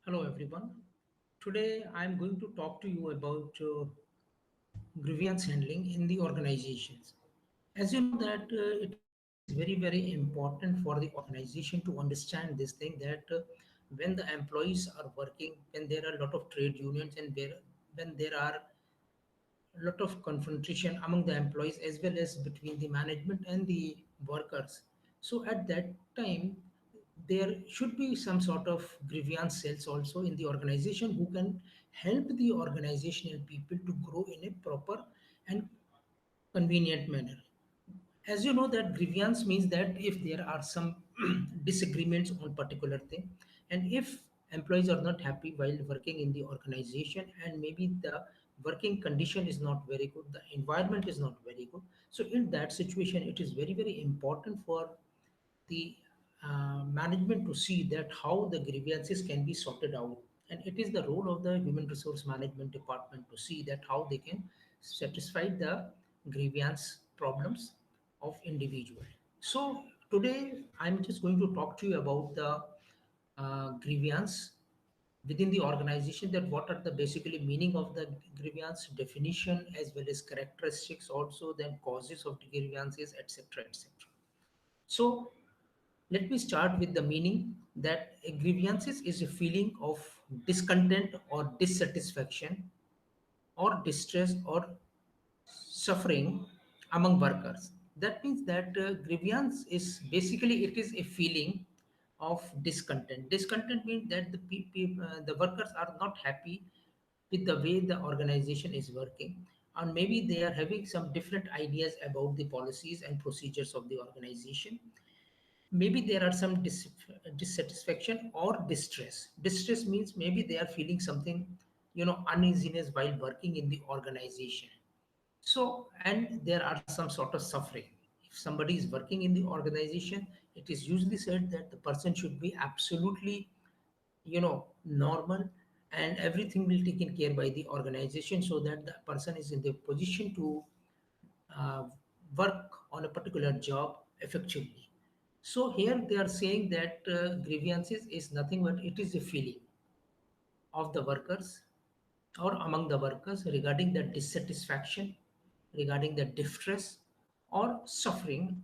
Hello everyone. Today I am going to talk to you about grievance handling in the organizations. As you know that it is very important for the organization to understand this thing that when the employees are working, when there are a lot of trade unions and when there are a lot of confrontation among the employees as well as between the management and the workers. So at that time, there should be some sort of grievance cells also in the organization who can help the organizational people to grow in a proper and convenient manner. As you know that grievance means that if there are some disagreements on particular thing, and if employees are not happy while working in the organization, and maybe the working condition is not very good, the environment is not very good, so in that situation it is very important for the management to see that how the grievances can be sorted out, and it is the role of the human resource management department to see that how they can satisfy the grievance problems of individual. So today I'm just going to talk to you about the grievance within the organization, that what are the basically meaning of the grievance definition as well as characteristics, also then causes of the grievances, etc, etc. So let me start with the meaning that a grievances is a feeling of discontent or dissatisfaction or distress or suffering among workers. That means that grievance is basically it is a feeling of discontent. Discontent means that the workers are not happy with the way the organization is working, and maybe they are having some different ideas about the policies and procedures of the organization. Maybe there are some dissatisfaction or distress means maybe they are feeling something, uneasiness while working in the organization. So and there are some sort of suffering. If somebody is working in the organization, it is usually said that the person should be absolutely, normal, and everything will taken care by the organization, so that the person is in the position to uh, work on a particular job effectively. So here they are saying that grievances is nothing but it is a feeling of the workers or among the workers regarding the dissatisfaction, regarding the distress or suffering,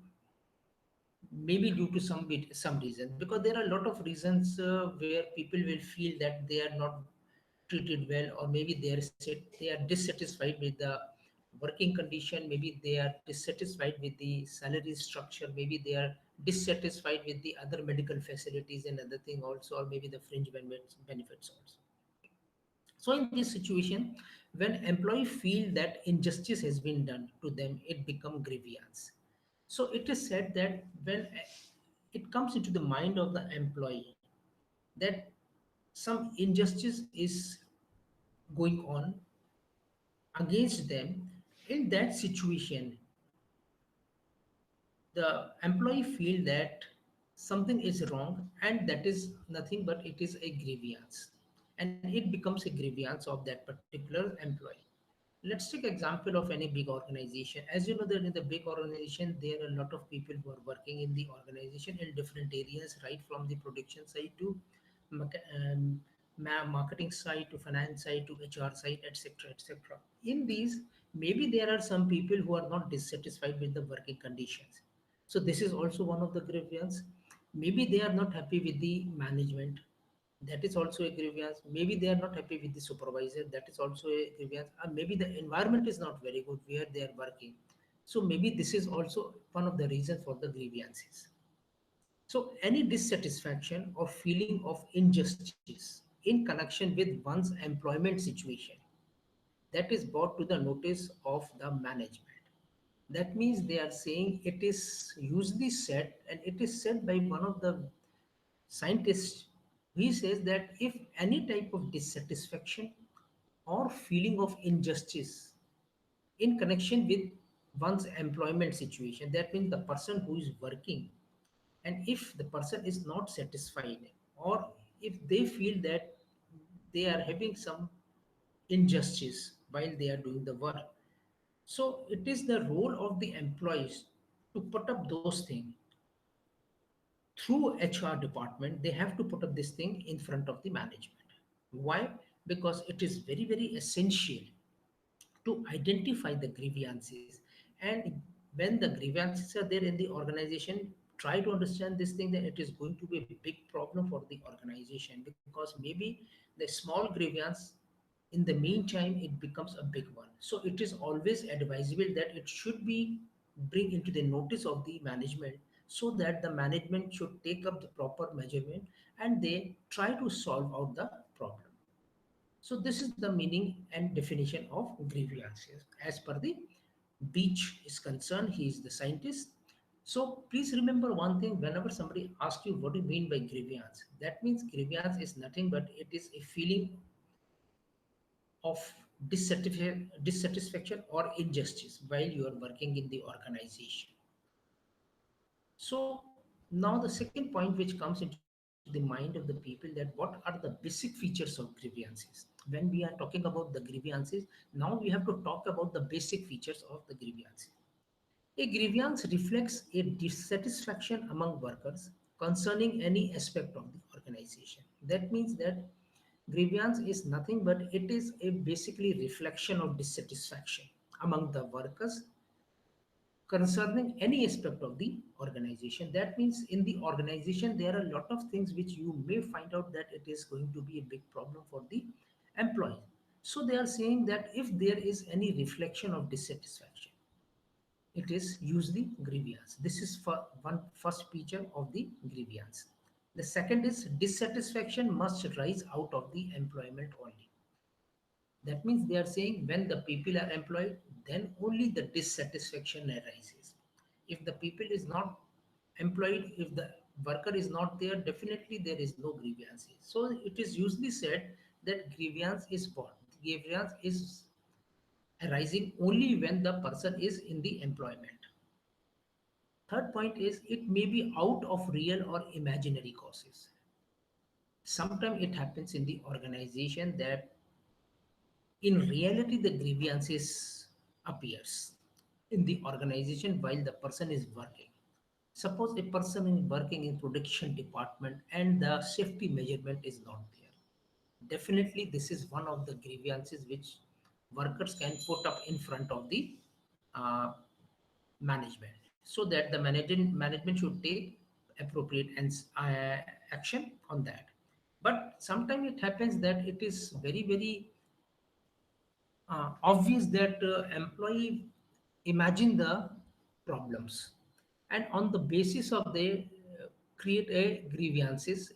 maybe due to some reasons, because there are a lot of reasons where people will feel that they are not treated well, or maybe they are dissatisfied with the working condition, maybe they are dissatisfied with the salary structure, maybe they are dissatisfied with the other medical facilities and other thing also, or maybe the fringe benefits also. So in this situation, when employee feel that injustice has been done to them, it become grievance. So it is said that when it comes into the mind of the employee that some injustice is going on against them, in that situation, the employee feel that something is wrong, and that is nothing but it is a grievance, and it becomes a grievance of that particular employee. Let's take example of any big organization. As you know that in the big organization there are a lot of people who are working in the organization in different areas, right from the production side to marketing side to finance side to HR side, etc, etc. In these, maybe there are some people who are not dissatisfied with the working conditions, so this is also one of the grievance. Maybe they are not happy with the management, that is also a grievance. Maybe they are not happy with the supervisor, that is also a grievance. Maybe the environment is not very good where they are working, so maybe this is also one of the reasons for the grievances. So any dissatisfaction or feeling of injustice in connection with one's employment situation, that is brought to the notice of the management. That means they are saying it is usually said, and it is said by one of the scientists. He says that if any type of dissatisfaction or feeling of injustice in connection with one's employment situation, that means the person who is working, and if the person is not satisfied, or if they feel that they are having some injustice while they are doing the work, so it is the role of the employees to put up those things through HR department. They have to put up this thing in front of the management. Why? Because it is very, very essential to identify the grievances. And when the grievances are there in the organization, try to understand this thing, that it is going to be a big problem for the organization, because maybe the small grievance, in the meantime it becomes a big one. So it is always advisable that it should be bring into the notice of the management, so that the management should take up the proper measurement and they try to solve out the problem. So this is the meaning and definition of grievances as per the Beach is concerned. He is the scientist. So please remember one thing: whenever somebody asks you what do you mean by grievance, that means grievance is nothing but it is a feeling of dissatisfaction or injustice while you are working in the organization. So now the second point which comes into the mind of the people, that what are the basic features of grievances. When we are talking about the grievances, now we have to talk about the basic features of the grievances. A grievance reflects a dissatisfaction among workers concerning any aspect of the organization. That means that grievance is nothing but it is a basically reflection of dissatisfaction among the workers concerning any aspect of the organization. That means in the organization there are a lot of things which you may find out that it is going to be a big problem for the employee. So they are saying that if there is any reflection of dissatisfaction, it is usually grievance. This is for one first feature of the grievance. The second is dissatisfaction must rise out of the employment only. That means they are saying when the people are employed, then only the dissatisfaction arises. If the people is not employed, if the worker is not there, definitely there is no grievances. So it is usually said that grievance is what? Grievance is arising only when the person is in the employment. Third point is it may be out of real or imaginary causes. Sometimes it happens in the organization that in reality the grievances appears in the organization while the person is working. Suppose a person is working in production department and the safety measurement is not there. Definitely this is one of the grievances which workers can put up in front of the uh, management, so that the management should take appropriate and action on that. But sometimes it happens that it is very, very obvious that employee imagine the problems, and on the basis of they create a grievances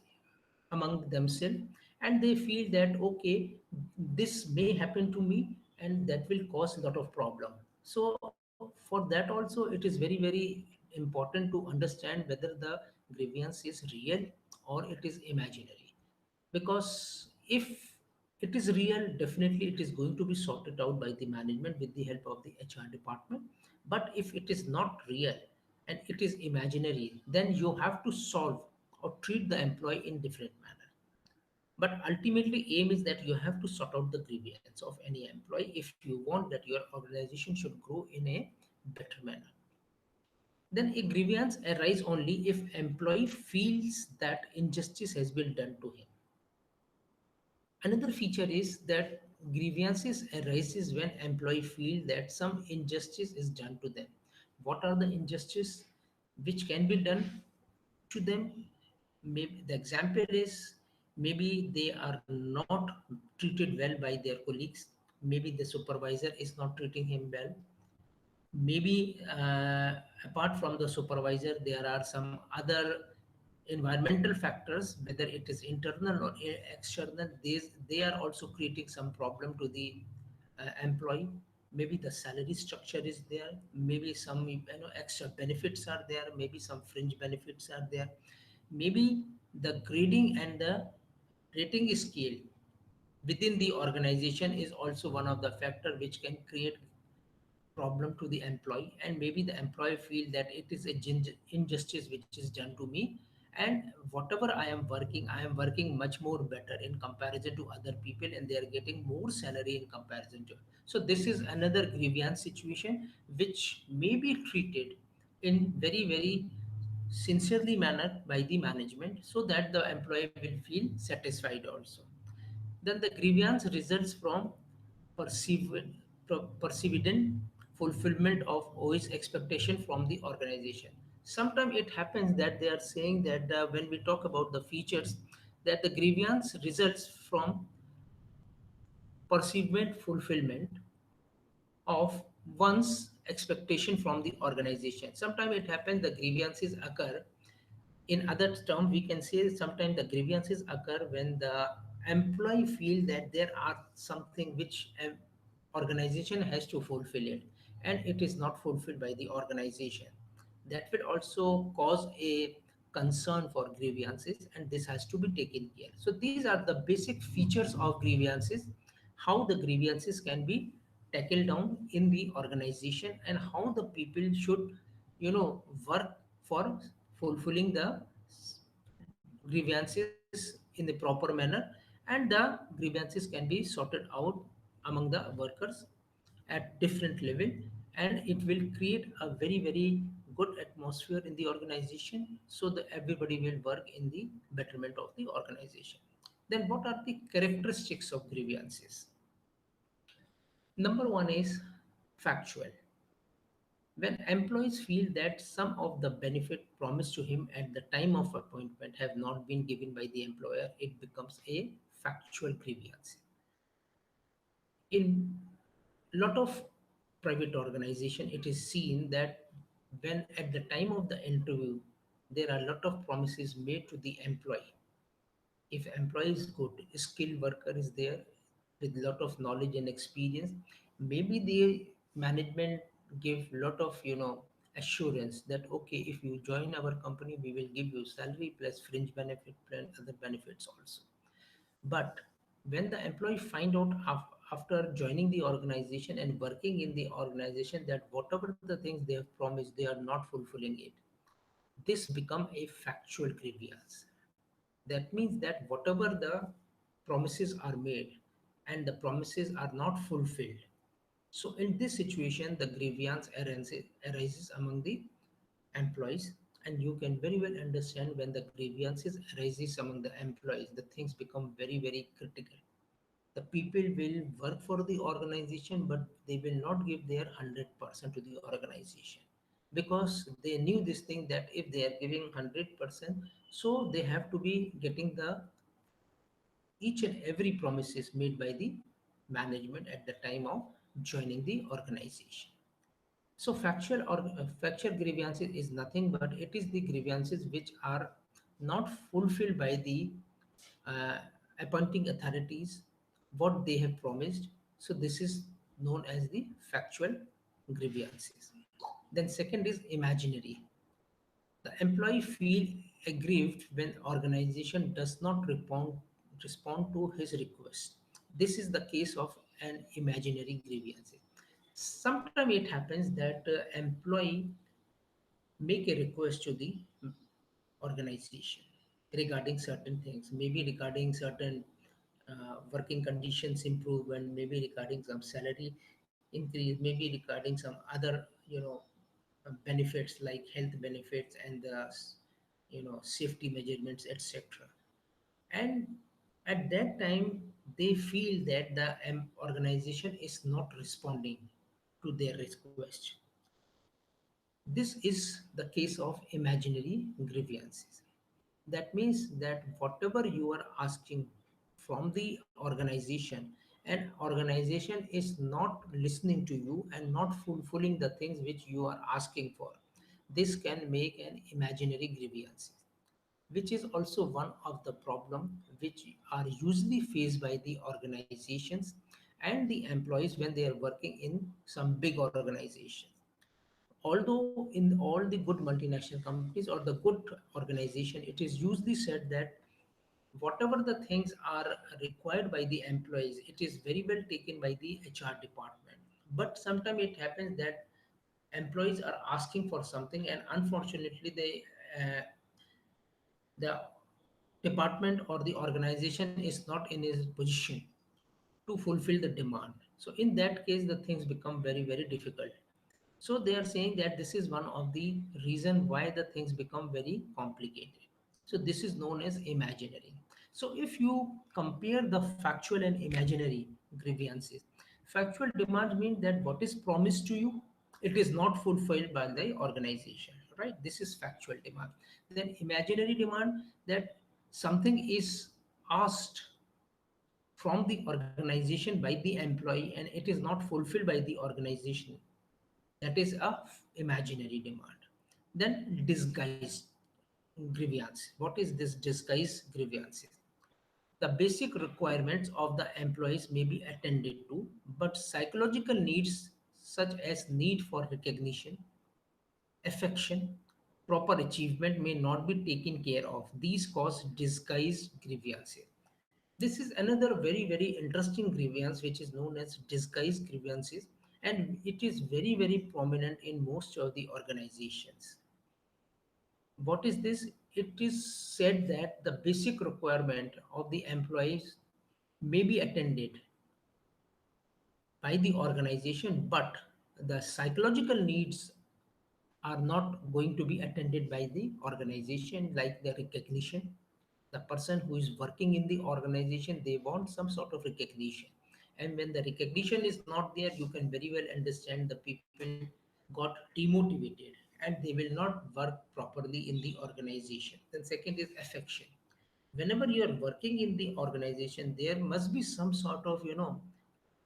among themselves, and they feel that okay, this may happen to me and that will cause a lot of problem. So for that also it is very, very important to understand whether the grievance is real or it is imaginary. Because if it is real, definitely it is going to be sorted out by the management with the help of the HR department. But if it is not real and it is imaginary, then you have to solve or treat the employee in different manner. But ultimately aim is that you have to sort out the grievance of any employee if you want that your organization should grow in a better manner. Then a grievance arise only if employee feels that injustice has been done to him. Another feature is that grievances arises when employee feel that some injustice is done to them. What are the injustice which can be done to them? Maybe the example is maybe they are not treated well by their colleagues. Maybe the supervisor is not treating him well. Maybe apart from the supervisor there are some other environmental factors, whether it is internal or external. They are also creating some problem to the employee. Maybe the salary structure is there, maybe some extra benefits are there, maybe some fringe benefits are there, maybe the grading and the rating scale within the organization is also one of the factor which can create problem to the employee. And maybe the employee feel that it is a injustice which is done to me, and whatever I am working much more better in comparison to other people, and they are getting more salary in comparison to. So this is another grievance situation which may be treated in very, very sincerely manner by the management, so that the employee will feel satisfied also. Then the grievance results from perceived, perceived fulfillment of OI's expectation from the organization. Sometimes it happens that they are saying that when we talk about the features, that the grievance results from perceived fulfillment of one's expectation from the organization. Sometimes it happens the grievances occur. In other terms, we can say sometimes the grievances occur when the employee feel that there are something which an organization has to fulfill it, and it is not fulfilled by the organization. That will also cause a concern for grievances, and this has to be taken care. So these are the basic features of grievances, how the grievances can be tackled down in the organization, and how the people should, work for fulfilling the grievances in the proper manner, and the grievances can be sorted out among the workers at different level, and it will create a very very good atmosphere in the organization, so that everybody will work in the betterment of the organization. Then what are the characteristics of grievances? Number one is factual. When employees feel that some of the benefit promised to him at the time of appointment have not been given by the employer, it becomes a factual grievance. In lot of private organization, it is seen that when at the time of the interview, there are a lot of promises made to the employee. If employee is good, skilled worker is there with lot of knowledge and experience, maybe the management give lot of assurance that okay, if you join our company, we will give you salary plus fringe benefit plan, other benefits also. But when the employee find out after joining the organization and working in the organization that whatever the things they have promised, they are not fulfilling it, this become a factual grievance. That means that whatever the promises are made and the promises are not fulfilled. So in this situation, the grievance arises among the employees, and you can very well understand when the grievances arises among the employees, the things become very very critical. The people will work for the organization, but they will not give their 100% to the organization, because they knew this thing that if they are giving 100%, so they have to be getting the each and every promises made by the management at the time of joining the organization. So factual grievances is nothing but it is the grievances which are not fulfilled by the uh, appointing authorities what they have promised. So this is known as the factual grievances. Then second is imaginary. The employee feel aggrieved when organization does not respond to his request. This is the case of an imaginary grievance. Sometimes it happens that employee make a request to the organization regarding certain things, maybe regarding certain working conditions improvement, maybe regarding some salary increase, maybe regarding some other benefits like health benefits and the safety measurements, etc. And at that time they feel that the organization is not responding to their request. This is the case of imaginary grievances. That means that whatever you are asking from the organization, and organization is not listening to you and not fulfilling the things which you are asking for, this can make an imaginary grievance, which is also one of the problem which are usually faced by the organizations and the employees when they are working in some big organizations. Although in all the good multinational companies or the good organization, it is usually said that whatever the things are required by the employees, it is very well taken by the HR department. But sometimes it happens that employees are asking for something, and unfortunately the department or the organization is not in a position to fulfill the demand. So in that case, the things become very very difficult. So they are saying that this is one of the reason why the things become very complicated. So this is known as imaginary. So if you compare the factual and imaginary grievances, factual demands mean that what is promised to you, it is not fulfilled by the organization, right? This is factual demand. Then imaginary demand, that something is asked from the organization by the employee and it is not fulfilled by the organization, that is a imaginary demand. Then disguised grievance. What is this disguised grievances? The basic requirements of the employees may be attended to, but psychological needs such as need for recognition, affection, proper achievement may not be taken care of. These cause disguised grievances. This is another very, very interesting grievance which is known as disguised grievances, and it is very, very prominent in most of the organizations. What is this? It is said that the basic requirement of the employees may be attended by the organization, but the psychological needs are not going to be attended by the organization, like the recognition. The person who is working in the organization, they want some sort of recognition, and when the recognition is not there, you can very well understand the people got demotivated and they will not work properly in the organization. Then second is affection. Whenever you are working in the organization, there must be some sort of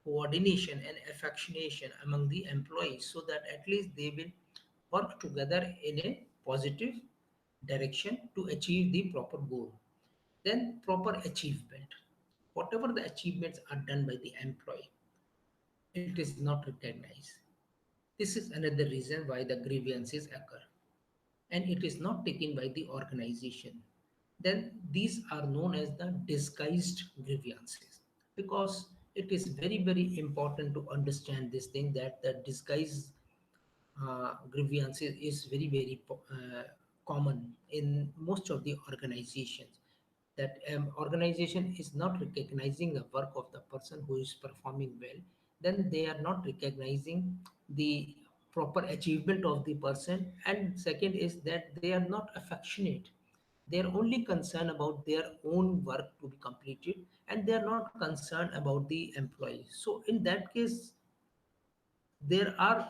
coordination and affectionation among the employees, so that at least they will work together in a positive direction to achieve the proper goal. Then proper achievement. Whatever the achievements are done by the employee, it is not recognized. This is another reason why the grievances occur, and it is not taken by the organization. Then these are known as the disguised grievances, because it is very, very important to understand this thing, that the disguised grievances is very, very common in most of the organizations. That organization is not recognizing the work of the person who is performing well, then they are not recognizing the proper achievement of the person. And second is that they are not affectionate. They are only concerned about their own work to be completed, and they are not concerned about the employee. So in that case, there are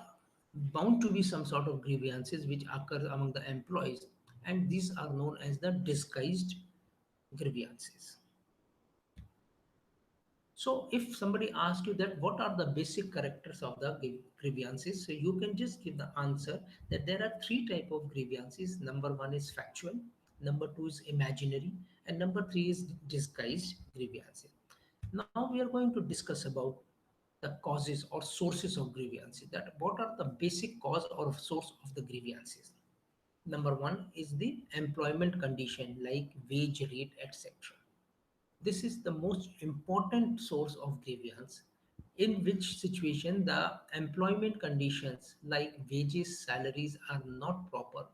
bound to be some sort of grievances which occur among the employees, and these are known as the disguised grievances. So if somebody asks you that what are the basic characters of the grievances, so you can just give the answer that there are three type of grievances. Number one is factual, number two is imaginary, and number three is disguised grievances. Now we are going to discuss about the causes or sources of grievances. That what are the basic cause or source of the grievances? Number one is the employment condition like wage rate, etc. This is the most important source of grievance, in which situation the employment conditions like wages, salaries are not proper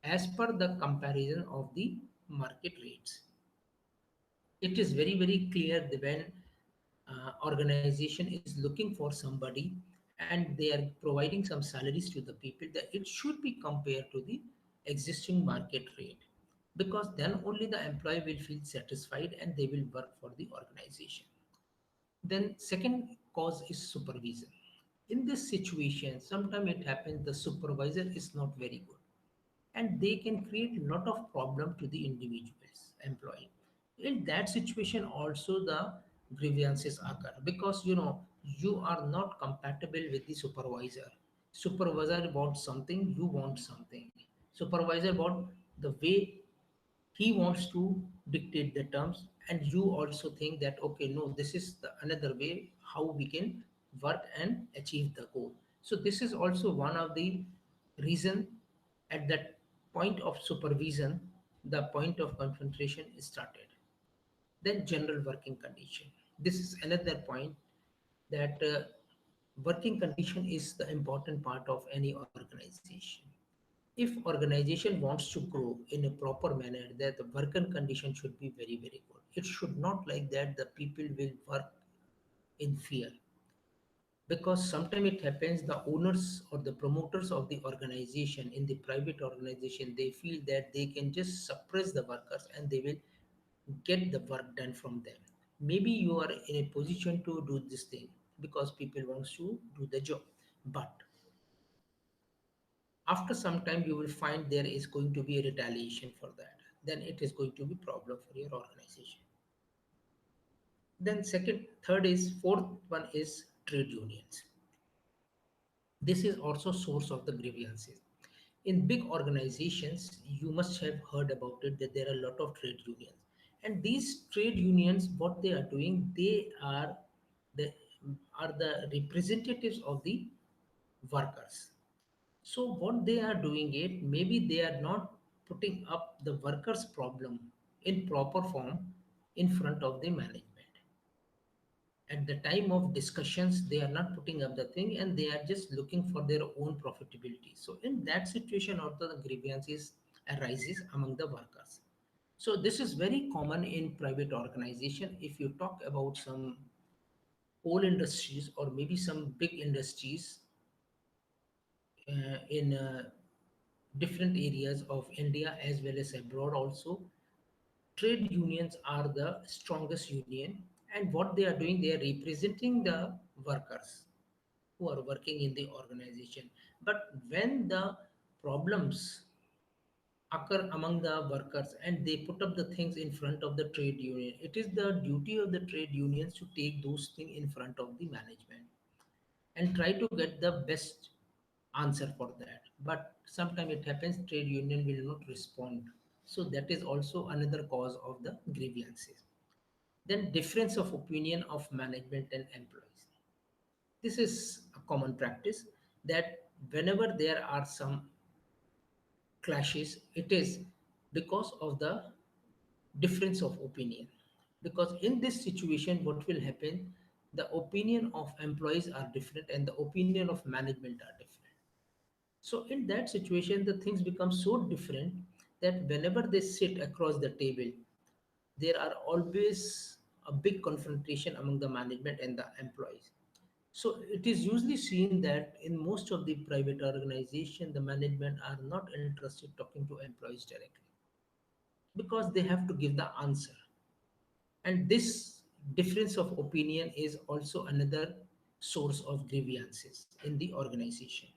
as per the comparison of the market rates. It is very, very clear that when organization is looking for somebody and they are providing some salaries to the people, that it should be compared to the existing market rate, because then only the employee will feel satisfied and they will work for the organization. Then second cause is supervision. In this situation, sometimes it happens the supervisor is not very good, and they can create a lot of problem to the individuals employee. In that situation also the grievances occur, because you are not compatible with the supervisor. Supervisor wants something, you want something. Supervisor want the way he wants to dictate the terms, and you also think that okay, no, this is the another way how we can work and achieve the goal. So this is also one of the reason. At that point of supervision, the point of confrontation is started. Then general working condition. This is another point, that working condition is the important part of any organization. If organization wants to grow in a proper manner, that the working condition should be very, very good. It should not like that the people will work in fear, because sometimes it happens the owners or the promoters of the organization in the private organization, they feel that they can just suppress the workers and they will get the work done from them. Maybe you are in a position to do this thing because people wants to do the job, but after some time you will find there is going to be a retaliation for that. Then it is going to be problem for your organization. Then second, third is fourth one is trade unions. This is also source of the grievances. In big organizations, you must have heard about it that there are a lot of trade unions. And these trade unions, what they are doing, they the are the representatives of the workers. So what they are doing it, maybe they are not putting up the workers' problem in proper form in front of the management. At the time of discussions they are not putting up the thing and they are just looking for their own profitability. So in that situation also the grievances arises among the workers. So this is very common in private organization. If you talk about some coal industries or maybe some big industries in different areas of India as well as abroad also, trade unions are the strongest union. And what they are doing, they are representing the workers who are working in the organization. But when the problems occur among the workers and they put up the things in front of the trade union, it is the duty of the trade unions to take those things in front of the management and try to get the best answer for that. But sometimes it happens trade union will not respond. So that is also another cause of the grievances. Then difference of opinion of management and employees. This is a common practice that whenever there are some clashes, it is because of the difference of opinion. Because in this situation, what will happen? The opinion of employees are different and the opinion of management are different. So in that situation, the things become so different that whenever they sit across the table, there are always a big confrontation among the management and the employees. So it is usually seen that in most of the private organization, the management are not interested talking to employees directly because they have to give the answer. And this difference of opinion is also another source of grievances in the organization.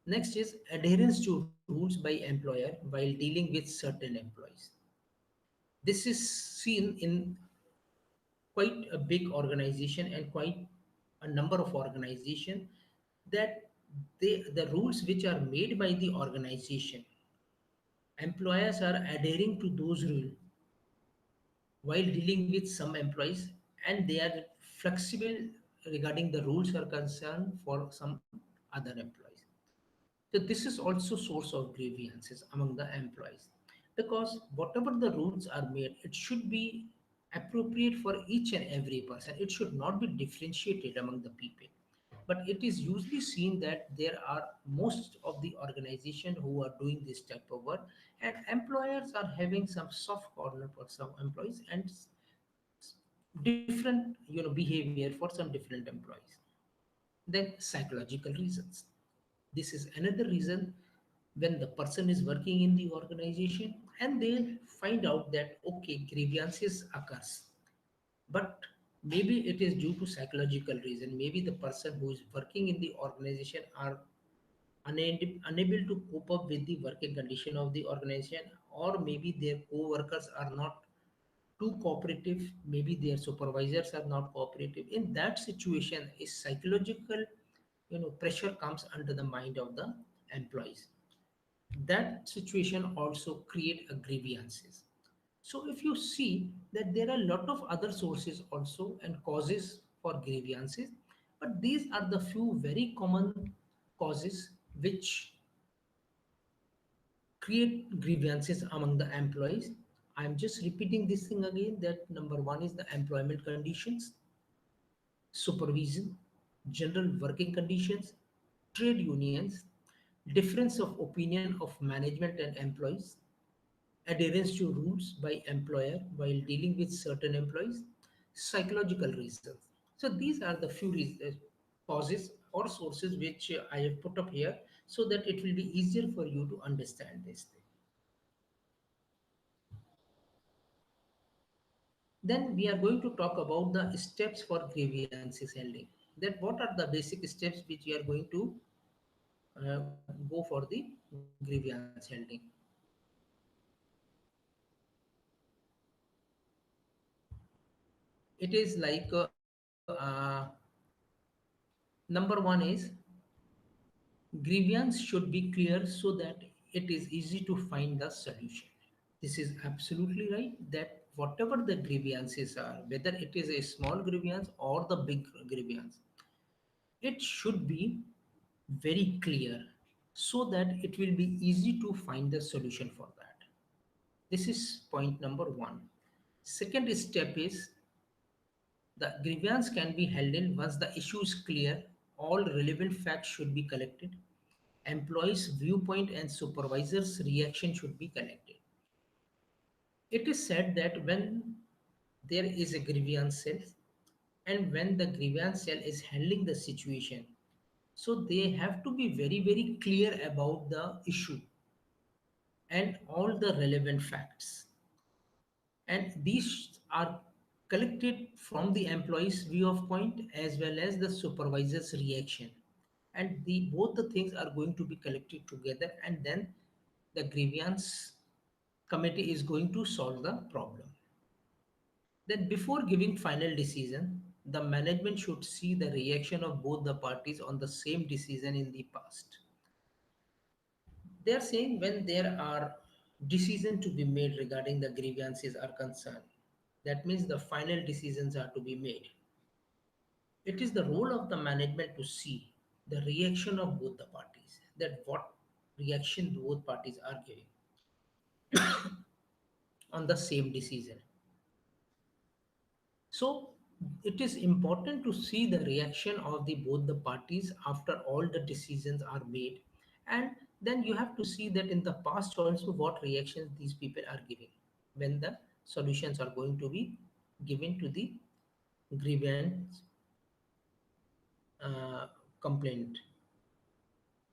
Next is adherence to rules by employer while dealing with certain employees. This is seen in quite a big organization and quite a number of organization that the rules which are made by the organization, employers are adhering to those rules while dealing with some employees, and they are flexible regarding the rules are concerned for some other employees. So this is also source of grievances among the employees, because whatever the rules are made, it should be appropriate for each and every person. It should not be differentiated among the people. But it is usually seen that there are most of the organization who are doing this type of work, and employers are having some soft corner for some employees and different behavior for some different employees. Then psychological reasons. This is another reason when the person is working in the organization and they find out that okay, grievances occurs, but maybe it is due to psychological reason. Maybe the person who is working in the organization are unable to cope up with the working condition of the organization, or maybe their co-workers are not too cooperative, maybe their supervisors are not cooperative. In that situation, a psychological pressure comes under the mind of the employees. That situation also create a grievances. So if you see that there are a lot of other sources also and causes for grievances, but these are the few very common causes which create grievances among the employees. I'm just repeating this thing again, that number one is the employment conditions, supervision, general working conditions, trade unions, difference of opinion of management and employees, adherence to rules by employer while dealing with certain employees, psychological reasons. So these are the few causes or sources which I have put up here so that it will be easier for you to understand this thing. Then we are going to talk about the steps for grievances handling. That what are the basic steps which we are going to go for the grievance handling. It is like number one is grievance should be clear so that it is easy to find the solution. This is absolutely right that whatever the grievances are, whether it is a small grievance or the big grievance, it should be very clear so that it will be easy to find the solution for that. This is point number one. Second step is the grievance can be handled once the issue is clear, all relevant facts should be collected, employees' viewpoint and supervisors' reaction should be collected. It is said that when there is a grievance cell and when the grievance cell is handling the situation, so they have to be very, very clear about the issue and all the relevant facts. And these are collected from the employee's view of point as well as the supervisor's reaction. And the both the things are going to be collected together, and then the grievance committee is going to solve the problem. Then before giving final decision, the management should see the reaction of both the parties on the same decision in the past. They are saying when there are decisions to be made regarding the grievances are concerned, that means the final decisions are to be made. It is the role of the management to see the reaction of both the parties, that what reaction both parties are giving on the same decision. So it is important to see the reaction of the both the parties after all the decisions are made, and then you have to see that in the past also what reactions these people are giving when the solutions are going to be given to the grievance complaint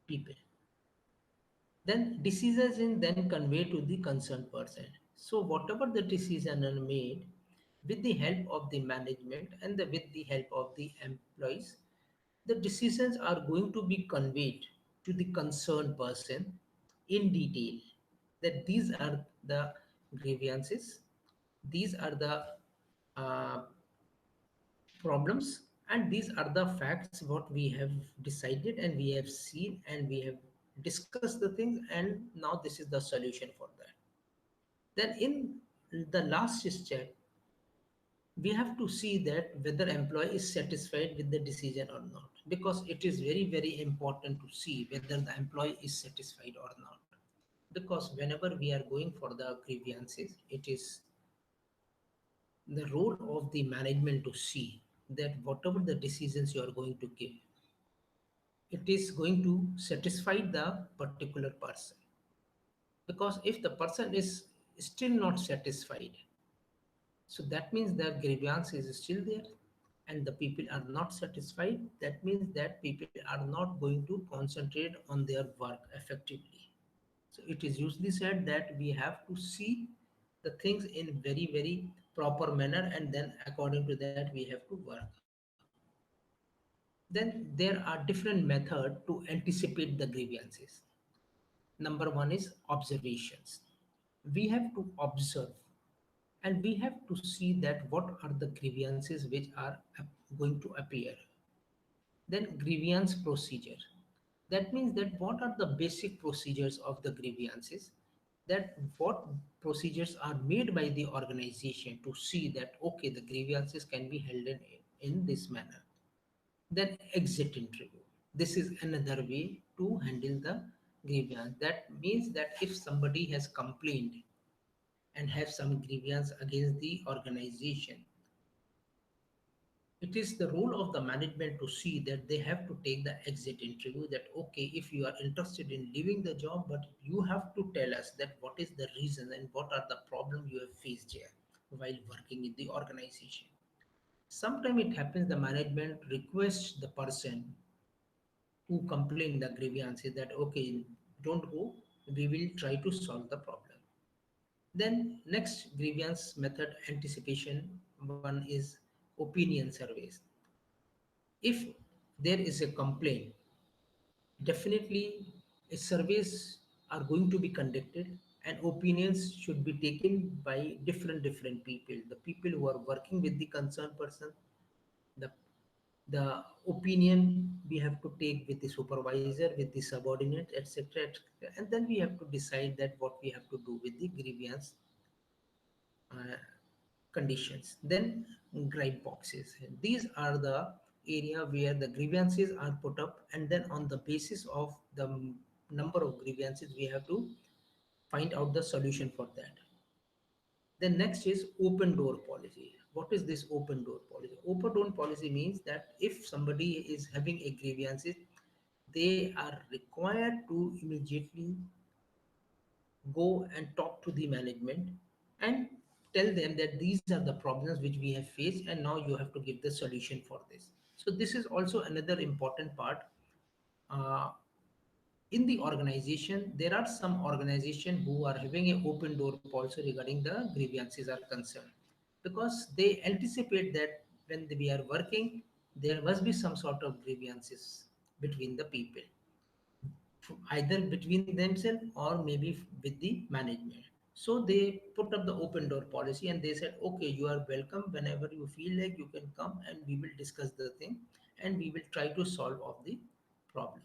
people. Then decisions is then conveyed to the concerned person. So whatever the decision are made with the help of the management and with the help of the employees, the decisions are going to be conveyed to the concerned person in detail. That these are the grievances, these are the uh, problems, and these are the facts what we have decided and we have seen and we have discussed the things, and now this is the solution for that. Then in the last step, we have to see that whether employee is satisfied with the decision or not, because it is very, very important to see whether the employee is satisfied or not. Because whenever we are going for the grievances, it is the role of the management to see that whatever the decisions you are going to give, it is going to satisfy the particular person. Because if the person is still not satisfied, so that means the grievance is still there and the people are not satisfied. That means that people are not going to concentrate on their work effectively. So it is usually said that we have to see the things in very, very proper manner, and then according to that we have to work. Then there are different methods to anticipate the grievances. Number one is observations. We have to observe and we have to see that what are the grievances which are going to appear. Then grievance procedure. That means that what are the basic procedures of the grievances, that what procedures are made by the organization to see that okay, the grievances can be held in this manner. Then exit interview. This is another way to handle the grievance. That means that if somebody has complained and have some grievance against the organization, it is the role of the management to see that they have to take the exit interview, that okay, if you are interested in leaving the job, but you have to tell us that what is the reason and what are the problem you have faced here while working in the organization. Sometimes it happens the management requests the person who complain the grievances that okay, don't go, we will try to solve the problem. Then next grievance method, anticipation. one is opinion surveys. If there is a complaint, definitely surveys are going to be conducted and opinions should be taken by different people, the people who are working with the concerned person, the the opinion we have to take with the supervisor, with the subordinate, etc, etc, and then we have to decide that what we have to do with the grievance uh, conditions. Then gripe boxes. These are the area where the grievances are put up, and then on the basis of the number of grievances, we have to find out the solution for that. Then next is open door policy. What is this open door policy? Open door policy means that if somebody is having a grievances, they are required to immediately go and talk to the management and tell them that these are the problems which we have faced and now you have to give the solution for this. So this is also another important part. uh, in the organization, there are some organization who are having a open door policy regarding the grievances are concerned, because they anticipate that when we are working, there must be some sort of grievances between the people, either between themselves or maybe with the management. So they put up the open door policy and they said, okay, you are welcome whenever you feel like you can come and we will discuss the thing and we will try to solve of the problem.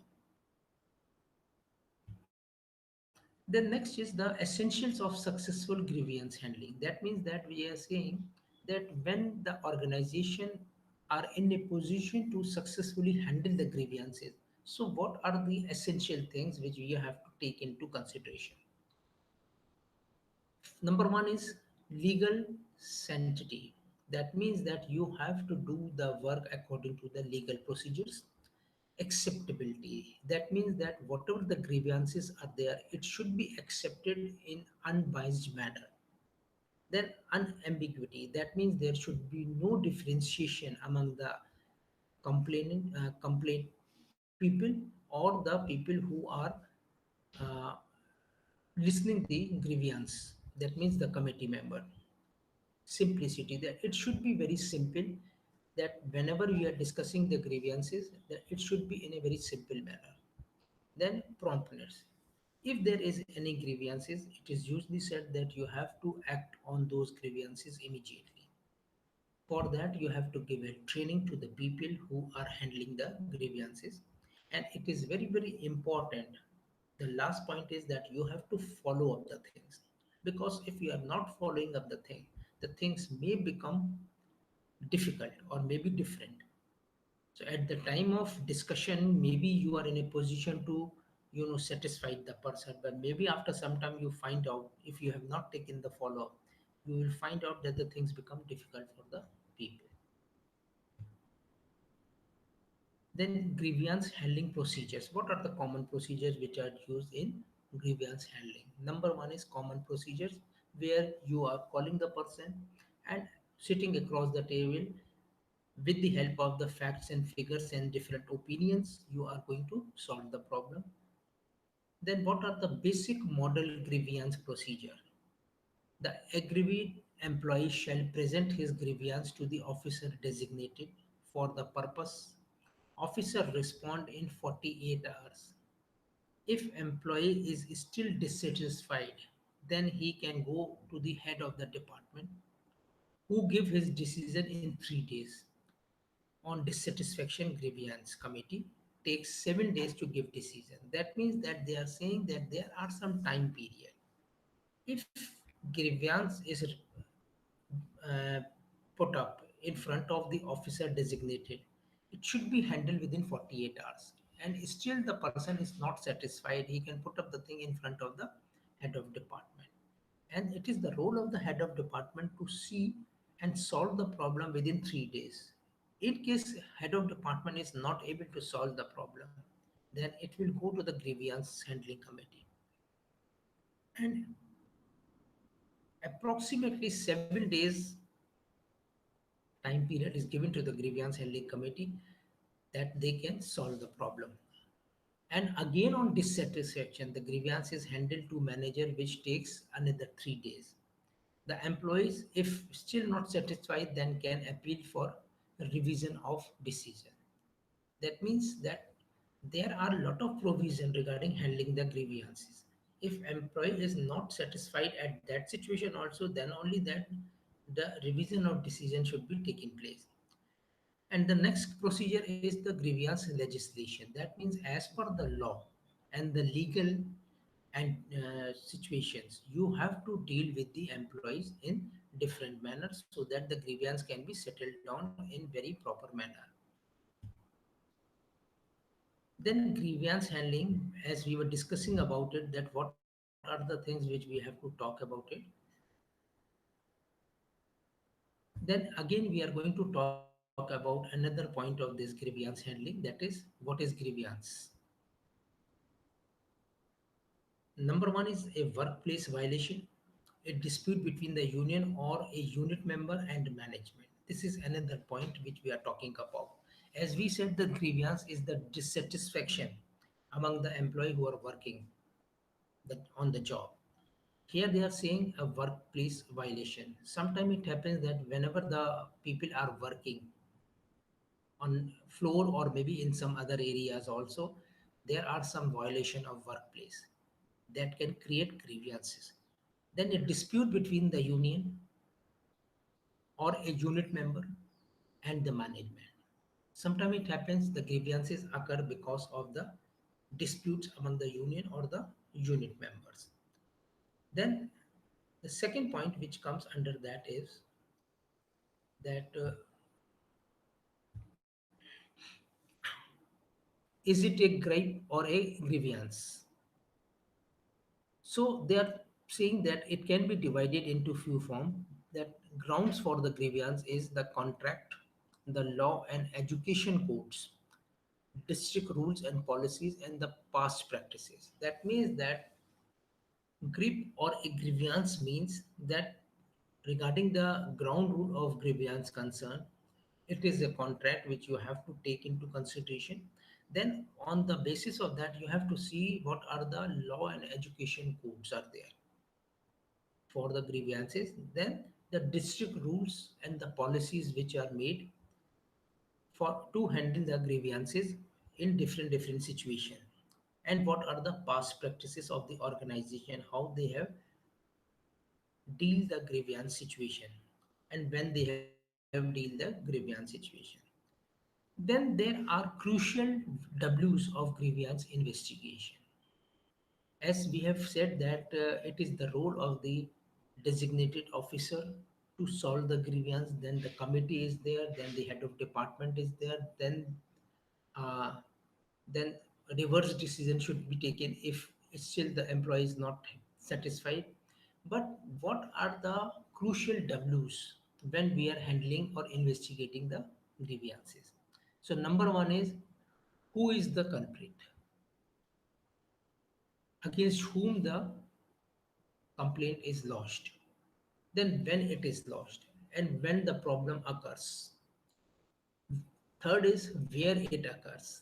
Then next is the essentials of successful grievance handling. That means that we are saying that when the organization are in a position to successfully handle the grievances, so what are the essential things which we have to take into consideration? Number one is legal sanctity. That means that you have to do the work according to the legal procedures. Acceptability. That means that whatever the grievances are there, it should be accepted in unbiased manner. Then unambiguity. That means there should be no differentiation among the complaint people or the people who are uh, listening the grievance. That means the committee member. Simplicity, that it should be very simple, that whenever you are discussing the grievances, that it should be in a very simple manner. Then promptness. If there is any grievances, it is usually said that you have to act on those grievances immediately. For that, you have to give a training to the people who are handling the grievances. And it is very important. The last point is that you have to follow up the things. Because if you are not following up the things may become difficult or maybe different. So at the time of discussion, maybe you are in a position to, satisfy the person, but maybe after some time you find out, if you have not taken the follow up, you will find out that the things become difficult for the people. Then grievance handling procedures. What are the common procedures which are used in grievance handling? Number one is common procedures, where you are calling the person and sitting across the table with the help of the facts and figures and different opinions, you are going to solve the problem. Then what are the basic model grievance procedure? The aggrieved employee shall present his grievance to the officer designated for the purpose. Officer respond in 48 hours. If employee is still dissatisfied, then he can go to the head of the department, who give his decision in 3 days. On dissatisfaction, grievance committee takes 7 days to give decision. That means that they are saying that there are some time period. If grievance is uh, put up in front of the officer designated, it should be handled within 48 hours. And still the person is not satisfied, he can put up the thing in front of the head of department. And it is the role of the head of department to see and solve the problem within 3 days. In case head of department is not able to solve the problem, then it will go to the grievance handling committee. And approximately 7 days time period is given to the grievance handling committee that they can solve the problem. And again on dissatisfaction, the grievance is handled to manager, which takes another 3 days. The employees, if still not satisfied, then can appeal for revision of decision. That means that there are a lot of provision regarding handling the grievances. If employee is not satisfied at that situation also, then only that the revision of decision should be taking place. And the next procedure is the grievance legislation. That means as per the law and the legal and situations, you have to deal with the employees in different manners so that the grievance can be settled down in very proper manner. Then grievance handling, as we were discussing about it, that what are the things which we have to talk about it. Then again, we are going to talk about another point of this grievance handling, that is, what is grievance? Number one is a workplace violation, a dispute between the union or a unit member and management. This is another point which we are talking about. As we said, the grievance is the dissatisfaction among the employee who are working on the job. Here they are saying a workplace violation. Sometimes it happens that whenever the people are working on floor or maybe in some other areas also, there are some violation of workplace that can create grievances. Then a dispute between the union or a unit member and the management. Sometimes it happens the grievances occur because of the disputes among the union or the unit members. Then the second point which comes under that is that is it a gripe or a grievance? So they are saying that it can be divided into few form. That grounds for the grievance is the contract, the law and education codes, district rules and policies, and the past practices. That means that grip or a grievance means that regarding the ground rule of grievance concern, it is a contract which you have to take into consideration. Then on the basis of that, you have to see what are the law and education codes are there for the grievances. Then the district rules and the policies which are made for to handle the grievances in different situation, and what are the past practices of the organization, how they have deal the grievance situation and when they have deal the grievance situation. Then there are crucial W's of grievance investigation. As we have said that it is the role of the designated officer to solve the grievance. Then the committee is there, then the head of department is there, uh, then a reverse decision should be taken if still the employee is not satisfied. But what are the crucial W's when we are handling or investigating the grievances? So number one is, who is the culprit, against whom the complaint is lodged, then when it is lodged, and when the problem occurs. Third is where it occurs,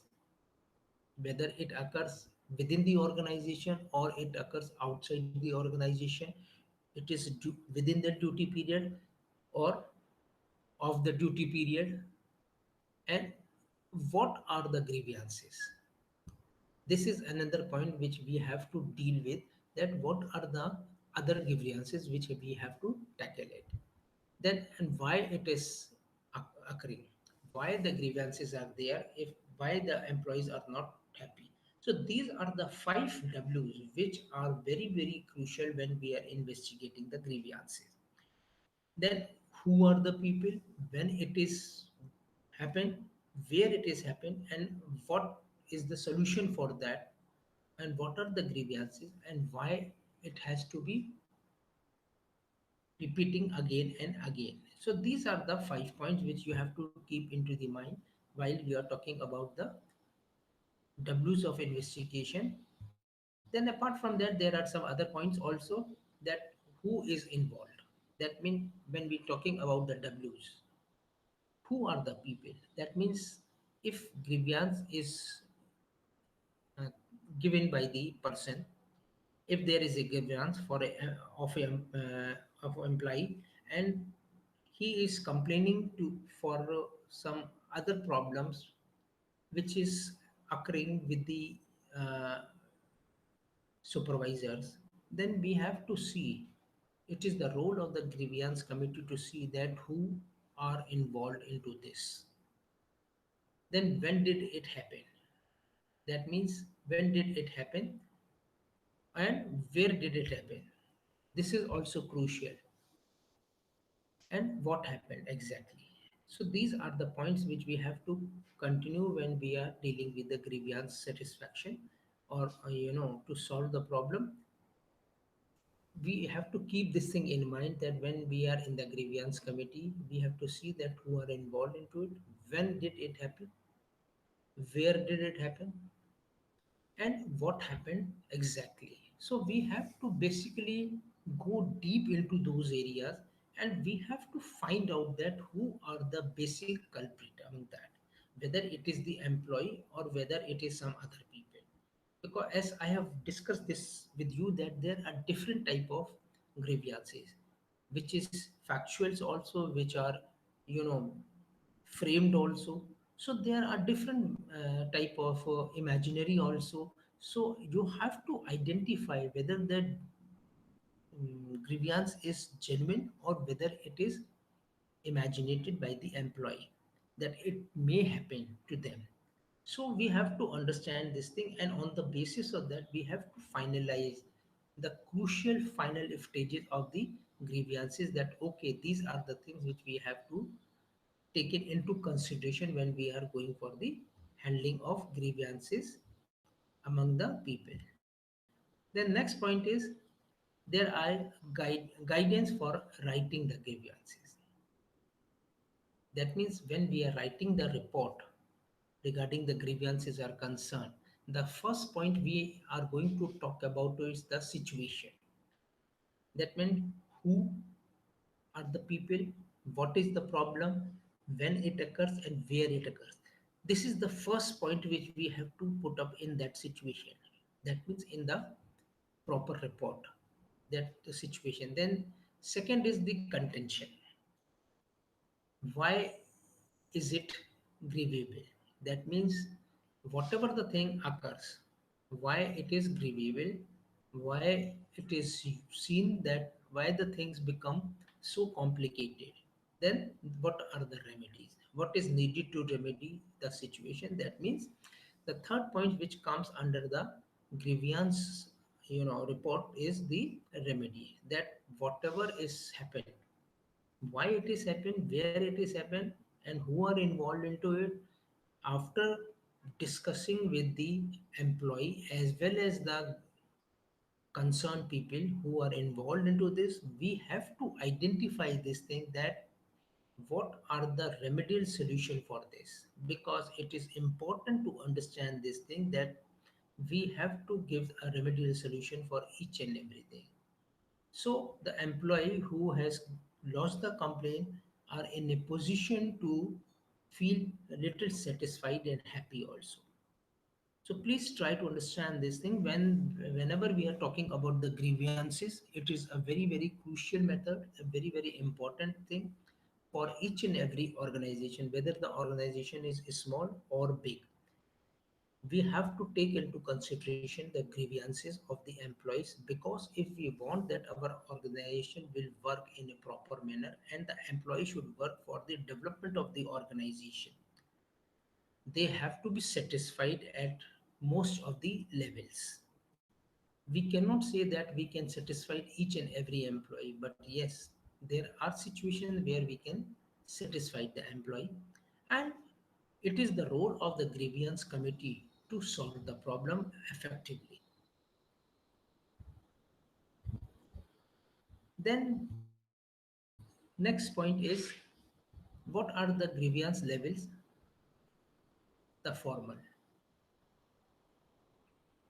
whether it occurs within the organization or it occurs outside the organization, it is within the duty period or of the duty period, and what are the grievances. This is another point which we have to deal with, that what are the other grievances which we have to tackle it. Then and why it is occurring, why the grievances are there, if why the employees are not happy. So these are the 5 W's which are very crucial when we are investigating the grievances. Then who are the people, when it is happened, where it is happened, and what is the solution for that, and what are the grievances and why it has to be repeating again and again. So these are the 5 points which you have to keep into the mind while we are talking about the W's of investigation. Then apart from that, there are some other points also, that who is involved. That means when we talking about the W's, who are the people. That means if grievance is uh, given by the person, if there is a grievance for a, of of employee, and he is complaining to for some other problems which is occurring with the uh, supervisors, then we have to see, it is the role of the grievance committee to see that who are involved into this. Then when did it happen? That means when did it happen and where did it happen? This is also crucial. And what happened exactly? So these are the points which we have to continue when we are dealing with the grievance satisfaction, or to solve the problem. We have to keep this thing in mind that when we are in the grievance committee, we have to see that who are involved into it, when did it happen, where did it happen, and what happened exactly. So we have to basically go deep into those areas, and we have to find out that who are the basic culprit among that, whether it is the employee or whether it is some other people. Because as I have discussed this with you, that there are different type of grievances, which is factuals also, which are you know framed also. So there are different type of imaginary also. So you have to identify whether that grievance is genuine or whether it is imaginated by the employee, that it may happen to them. So we have to understand this thing, and on the basis of that, we have to finalize the crucial final stages of the grievances, that okay, these are the things which we have to take it into consideration when we are going for the handling of grievances among the people. The next point is, there are guidance for writing the grievances. That means when we are writing the report regarding the grievances are concerned, the first point we are going to talk about is the situation. That means who are the people, what is the problem, when it occurs, and where it occurs. This is the first point which we have to put up in that situation. That means in the proper report, that the situation. Then second is the contention. Why is it grievable? That means whatever the thing occurs, why it is grievable, why it is seen, that why the things become so complicated. Then what are the remedies? What is needed to remedy the situation? That means the third point which comes under the grievance report is the remedy, that whatever is happened, why it is happened, where it is happened, and who are involved into it. After discussing with the employee as well as the concerned people who are involved into this, we have to identify this thing, that what are the remedial solution for this, because it is important to understand this thing, that we have to give a remedial solution for each and everything. So the employee who has lodged the complaint are in a position to feel a little satisfied and happy also. So please try to understand this thing whenever we are talking about the grievances. It is a very very crucial method, a very very important thing for each and every organization, whether the organization is small or big. We have to take into consideration the grievances of the employees, because if we want that our organization will work in a proper manner and the employee should work for the development of the organization, they have to be satisfied at most of the levels. We cannot say that we can satisfy each and every employee, but yes, there are situations where we can satisfy the employee, and it is the role of the grievance committee to solve the problem effectively. Then next point is, what are the grievance levels? The formal.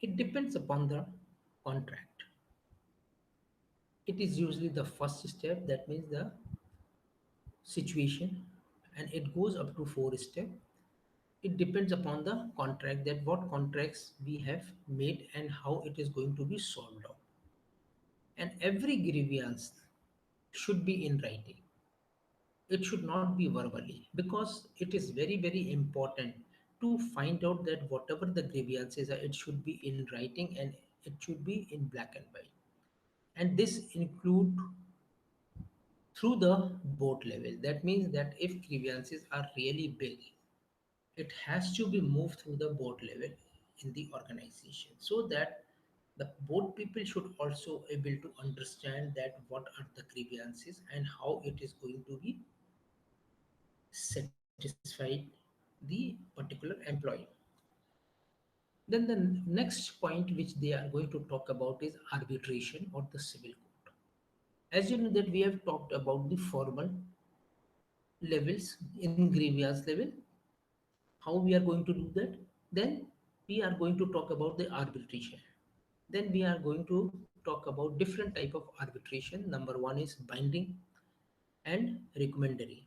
It depends upon the contract. It is usually the first step, that means the situation, and it goes up to four steps. It depends upon the contract, that what contracts we have made and how it is going to be solved out. And every grievance should be in writing. It should not be verbally, because it is very very important to find out that whatever the grievances are, it should be in writing and it should be in black and white. And this include through the board level. That means that if grievances are really big, it has to be moved through the board level in the organization, so that the board people should also able to understand that what are the grievances and how it is going to be satisfied the particular employee. Then the next point which they are going to talk about is arbitration or the civil court. As you know that we have talked about the formal levels in grievance level, how we are going to do that. Then we are going to talk about the arbitration. Then we are going to talk about different type of arbitration. Number one is binding and recommendatory.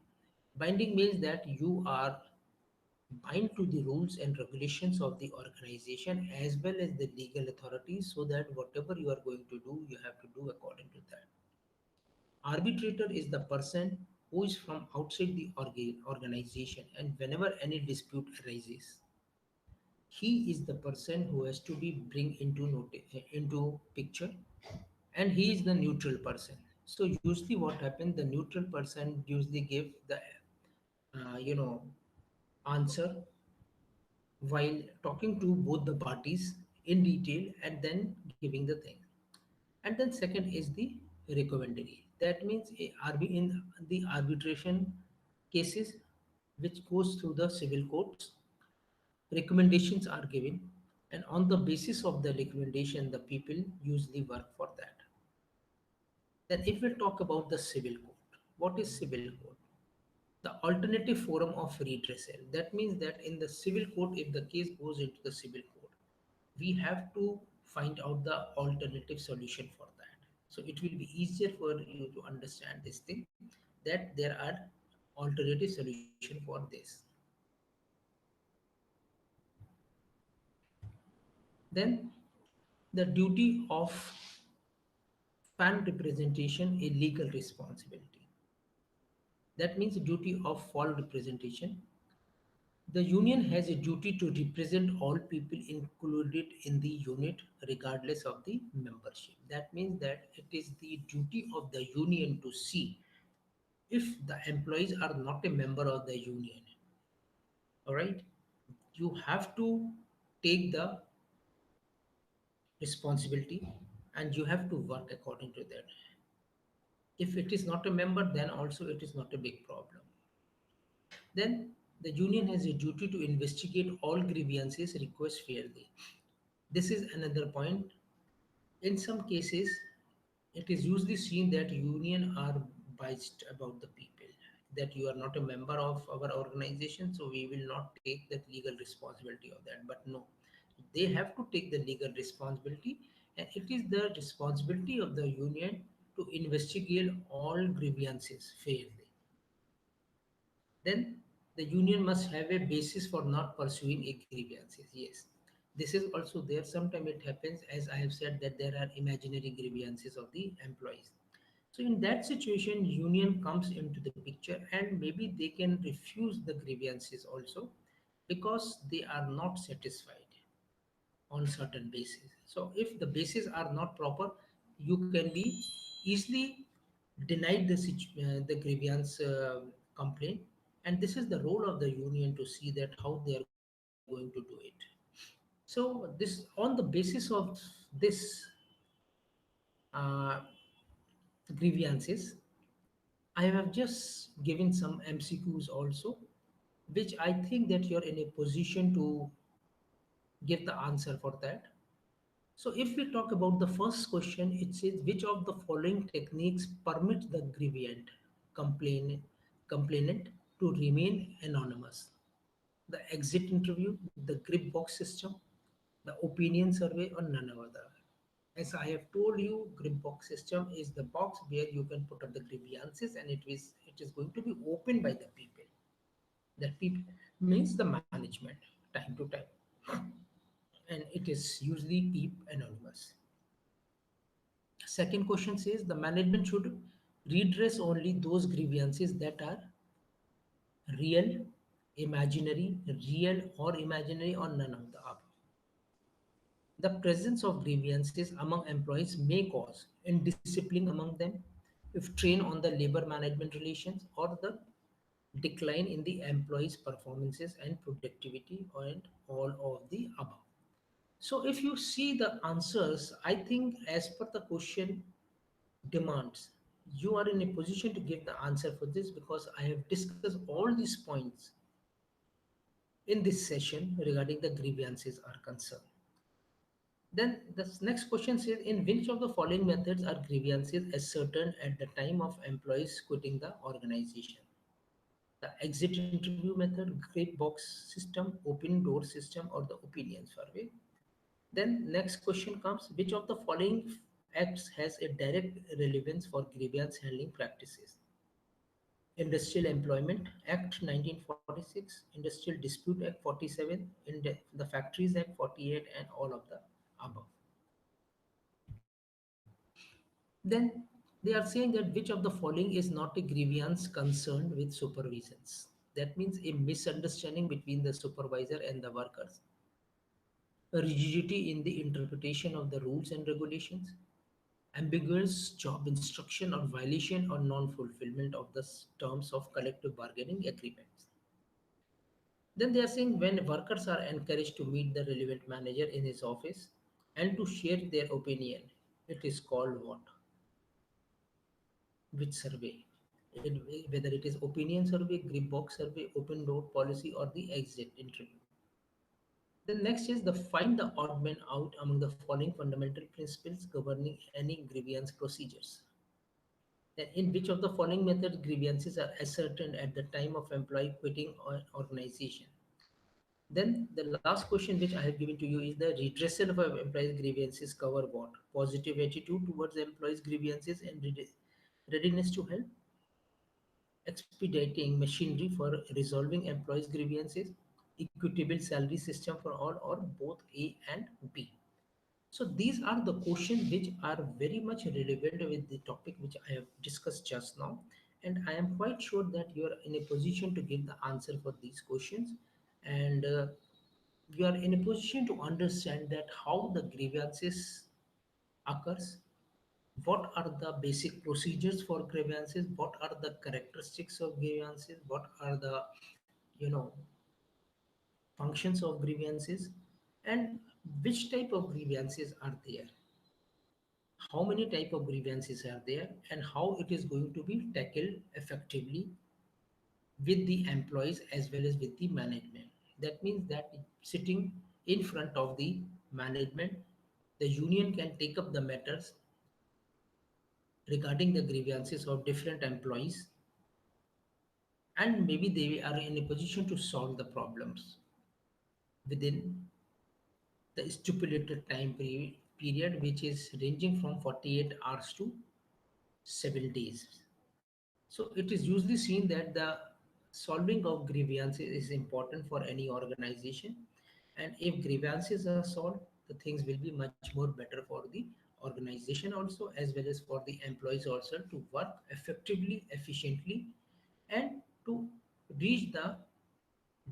Binding means that you are bind to the rules and regulations of the organization as well as the legal authorities, so that whatever you are going to do, you have to do according to that. Arbitrator is the person who is from outside the organization, and whenever any dispute arises, he is the person who has to be bring into into picture, and he is the neutral person. So usually what happens, the neutral person usually give the you know answer while talking to both the parties in detail and then giving the thing. And then second is the recommendary. That means in the arbitration cases which goes through the civil courts, recommendations are given, and on the basis of the recommendation the people usually work for that. Then if we talk about the civil court, what is civil court? The alternative forum of redressal. That means that in the civil court, if the case goes into the civil court, we have to find out the alternative solution for that. So it will be easier for you to understand this thing, that there are alternative solution for this. Then the duty of fan representation is legal responsibility. That means duty of fall representation. The union has a duty to represent all people included in the unit regardless of the membership. That means that it is the duty of the union to see if the employees are not a member of the union. All right, you have to take the responsibility and you have to work according to that. If it is not a member, then also it is not a big problem. Then the union has a duty to investigate all grievances requests fairly. This is another point. In some cases, it is usually seen that union are biased about the people, that you are not a member of our organization, so we will not take that legal responsibility of that. But no, they have to take the legal responsibility, and it is the responsibility of the union to investigate all grievances fairly. Then the union must have a basis for not pursuing a grievances. Yes, this is also there. Sometimes it happens, as I have said, that there are imaginary grievances of the employees. So in that situation, union comes into the picture, and maybe they can refuse the grievances also, because they are not satisfied on certain basis. So if the bases are not proper, you can be easily denied the grievance complaint, and this is the role of the union to see that how they are going to do it. So this, on the basis of this uh, grievances, I have just given some MCQs also, which I think that you're in a position to give the answer for that. So if we talk about the first question, it says which of the following techniques permit the complainant to remain anonymous? The exit interview, the grip box system, the opinion survey, or none of other. As I have told you, grip box system is the box where you can put up the grievances, and it is going to be opened by the people. That people means the management time to time, and it is usually keep anonymous. Second question says the management should redress only those grievances that are real, imaginary, real or imaginary, or none of the above. The presence of grievances among employees may cause indiscipline among them if trained on the labor management relations, or the decline in the employees' performances and productivity, and all of the above. So, if you see the answers, I think as per the question demands, you are in a position to give the answer for this, because I have discussed all these points in this session regarding the grievances are concerned. Then the next question says, in which of the following methods are grievances ascertained at the time of employees quitting the organization? The exit interview method, gray box system, open door system, or the opinion survey. Then next question comes, which of the following acts has a direct relevance for grievance handling practices? Industrial Employment Act 1946, Industrial Dispute Act 47, the Factories Act 48, and all of the above. Then they are saying that which of the following is not a grievance concerned with supervisions? That means a misunderstanding between the supervisor and the workers, a rigidity in the interpretation of the rules and regulations, ambiguous job instruction, or violation or non-fulfillment of the terms of collective bargaining agreements. Then they are saying when workers are encouraged to meet the relevant manager in his office and to share their opinion, it is called what? Which survey? Whether it is opinion survey, grip box survey, open door policy, or the exit interview. The next is the find the odd man out among the following fundamental principles governing any grievance procedures. Then in which of the following methods grievances are ascertained at the time of employee quitting or organization? Then the last question which I have given to you is the redressal of employees' grievances cover what? Positive attitude towards employees' grievances and readiness to help, expediting machinery for resolving employees' grievances, equitable salary system for all, or both A and B. So these are the questions which are very much relevant with the topic which I have discussed just now, and I am quite sure that you are in a position to give the answer for these questions, and you are in a position to understand that how the grievances occurs, what are the basic procedures for grievances, what are the characteristics of grievances, what are the you know functions of grievances, and which type of grievances are there, how many type of grievances are there, and how it is going to be tackled effectively with the employees as well as with the management. That means that sitting in front of the management, the union can take up the matters regarding the grievances of different employees, and maybe they are in a position to solve the problems within the stipulated period, which is ranging from 48 hours to 7 days. So it is usually seen that the solving of grievances is important for any organization, and if grievances are solved, the things will be much more better for the organization also, as well as for the employees also, to work effectively, efficiently, and to reach the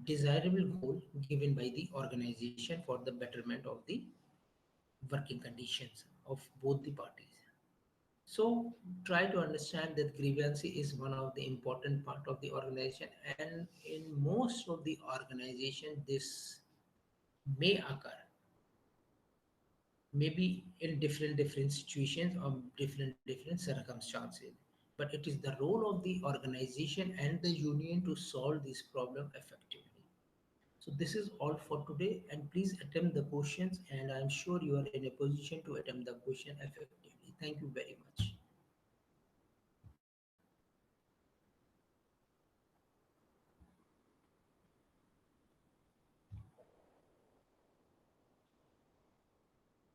desirable goal given by the organization for the betterment of the working conditions of both the parties. So try to understand that grievance is one of the important part of the organization, and in most of the organization this may occur, maybe in different situations or different circumstances, but it is the role of the organization and the union to solve this problem effectively. So this is all for today, and please attempt the questions, and I'm sure you are in a position to attempt the question effectively. Thank you very much.